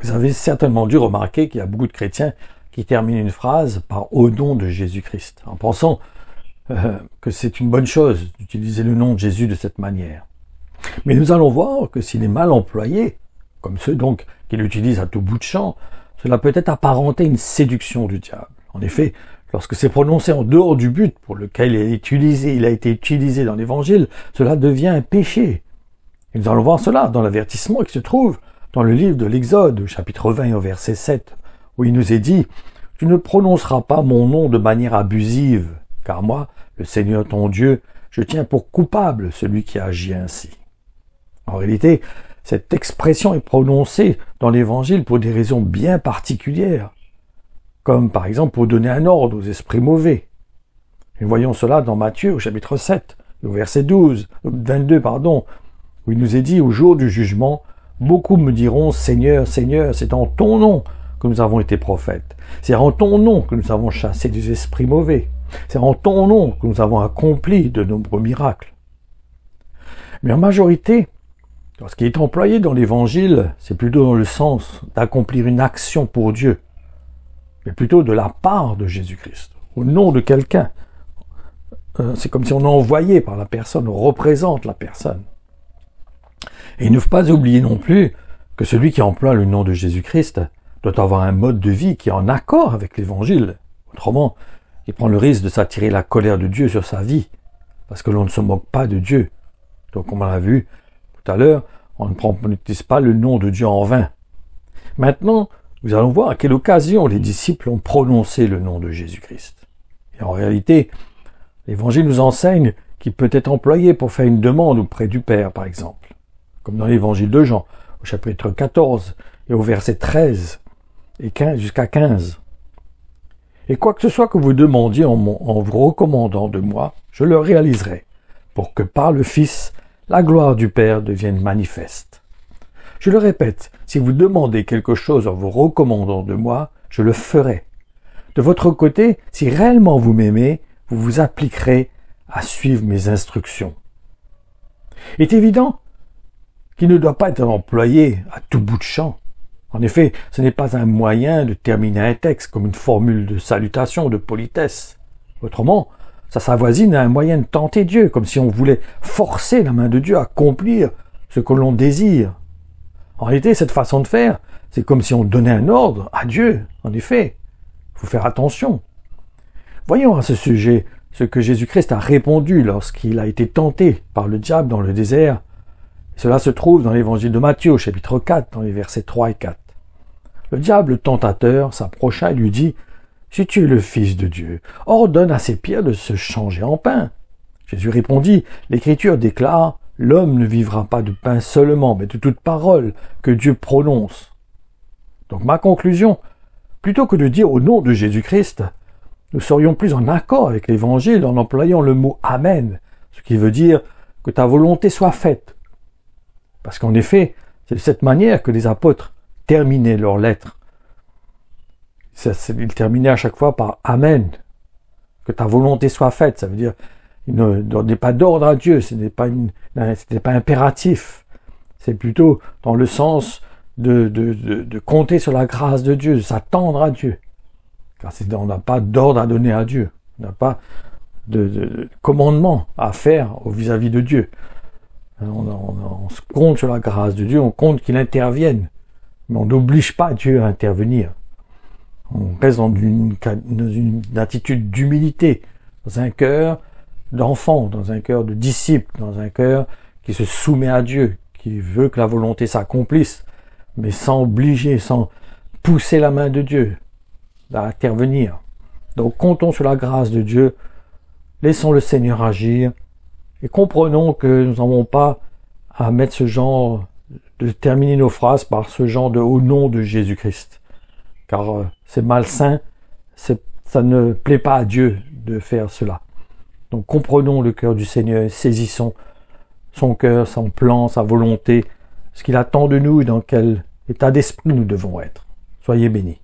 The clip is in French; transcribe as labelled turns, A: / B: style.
A: Vous avez certainement dû remarquer qu'il y a beaucoup de chrétiens qui terminent une phrase par « au nom de Jésus-Christ », en pensant que c'est une bonne chose d'utiliser le nom de Jésus de cette manière. Mais nous allons voir que s'il est mal employé, comme ceux donc qui l'utilisent à tout bout de champ, cela peut être apparenté à une séduction du diable. En effet, lorsque c'est prononcé en dehors du but pour lequel il a été utilisé dans l'Évangile, cela devient un péché. Et nous allons voir cela dans l'avertissement qui se trouve dans le livre de l'Exode, au chapitre 20 au verset 7, où il nous est dit « Tu ne prononceras pas mon nom de manière abusive, car moi, le Seigneur ton Dieu, je tiens pour coupable celui qui agit ainsi. » En réalité, cette expression est prononcée dans l'Évangile pour des raisons bien particulières, comme par exemple pour donner un ordre aux esprits mauvais. Nous voyons cela dans Matthieu au chapitre 7, au verset 22, où il nous est dit « Au jour du jugement, beaucoup me diront « Seigneur, Seigneur, c'est en ton nom que nous avons été prophètes. C'est en ton nom que nous avons chassé des esprits mauvais. C'est en ton nom que nous avons accompli de nombreux miracles. » Mais en majorité, ce qui est employé dans l'Évangile, c'est plutôt dans le sens d'accomplir une action pour Dieu, mais plutôt de la part de Jésus-Christ, au nom de quelqu'un. C'est comme si on est envoyé par la personne, on représente la personne. Et il ne faut pas oublier non plus que celui qui emploie le nom de Jésus-Christ doit avoir un mode de vie qui est en accord avec l'Évangile. Autrement, il prend le risque de s'attirer la colère de Dieu sur sa vie, parce que l'on ne se moque pas de Dieu. Donc, comme on l'a vu tout à l'heure, on n'utilise pas le nom de Dieu en vain. Maintenant, nous allons voir à quelle occasion les disciples ont prononcé le nom de Jésus-Christ. Et en réalité, l'Évangile nous enseigne qu'il peut être employé pour faire une demande auprès du Père, par exemple. Comme dans l'Évangile de Jean, au chapitre 14 et au verset 13 et 15 jusqu'à 15. Et quoi que ce soit que vous demandiez en vous recommandant de moi, je le réaliserai, pour que par le Fils, la gloire du Père devienne manifeste. Je le répète, si vous demandez quelque chose en vous recommandant de moi, je le ferai. De votre côté, si réellement vous m'aimez, vous vous appliquerez à suivre mes instructions. Il est évident qu'il ne doit pas être employé à tout bout de champ. En effet, ce n'est pas un moyen de terminer un texte comme une formule de salutation, de politesse. Autrement, ça s'avoisine à un moyen de tenter Dieu, comme si on voulait forcer la main de Dieu à accomplir ce que l'on désire. En réalité, cette façon de faire, c'est comme si on donnait un ordre à Dieu. En effet, il faut faire attention. Voyons à ce sujet ce que Jésus-Christ a répondu lorsqu'il a été tenté par le diable dans le désert. Cela se trouve dans l'évangile de Matthieu, chapitre 4, dans les versets 3 et 4. Le diable tentateur s'approcha et lui dit « Si tu es le Fils de Dieu, ordonne à ces pierres de se changer en pain. » Jésus répondit « L'Écriture déclare « L'homme ne vivra pas de pain seulement, mais de toute parole que Dieu prononce. » Donc ma conclusion, plutôt que de dire au nom de Jésus-Christ, nous serions plus en accord avec l'Évangile en employant le mot « Amen », ce qui veut dire que ta volonté soit faite. Parce qu'en effet, c'est de cette manière que les apôtres terminaient leurs lettres. Ils terminaient à chaque fois par « Amen », que ta volonté soit faite. Ça veut dire, il ne donnait pas d'ordre à Dieu, ce n'est pas impératif. C'est plutôt dans le sens de compter sur la grâce de Dieu, de s'attendre à Dieu. Car on n'a pas d'ordre à donner à Dieu. On n'a pas de commandement à faire vis-à-vis de Dieu. On se compte sur la grâce de Dieu, on compte qu'il intervienne. Mais on n'oblige pas Dieu à intervenir. On reste dans une attitude d'humilité, dans un cœur d'enfant, dans un cœur de disciple, dans un cœur qui se soumet à Dieu, qui veut que la volonté s'accomplisse, mais sans obliger, sans pousser la main de Dieu à intervenir. Donc comptons sur la grâce de Dieu, laissons le Seigneur agir, et comprenons que nous n'avons pas à mettre ce genre, de terminer nos phrases par ce genre de « au nom de Jésus-Christ ». Car c'est malsain, ça ne plaît pas à Dieu de faire cela. Donc comprenons le cœur du Seigneur, saisissons son cœur, son plan, sa volonté, ce qu'il attend de nous et dans quel état d'esprit nous devons être. Soyez bénis.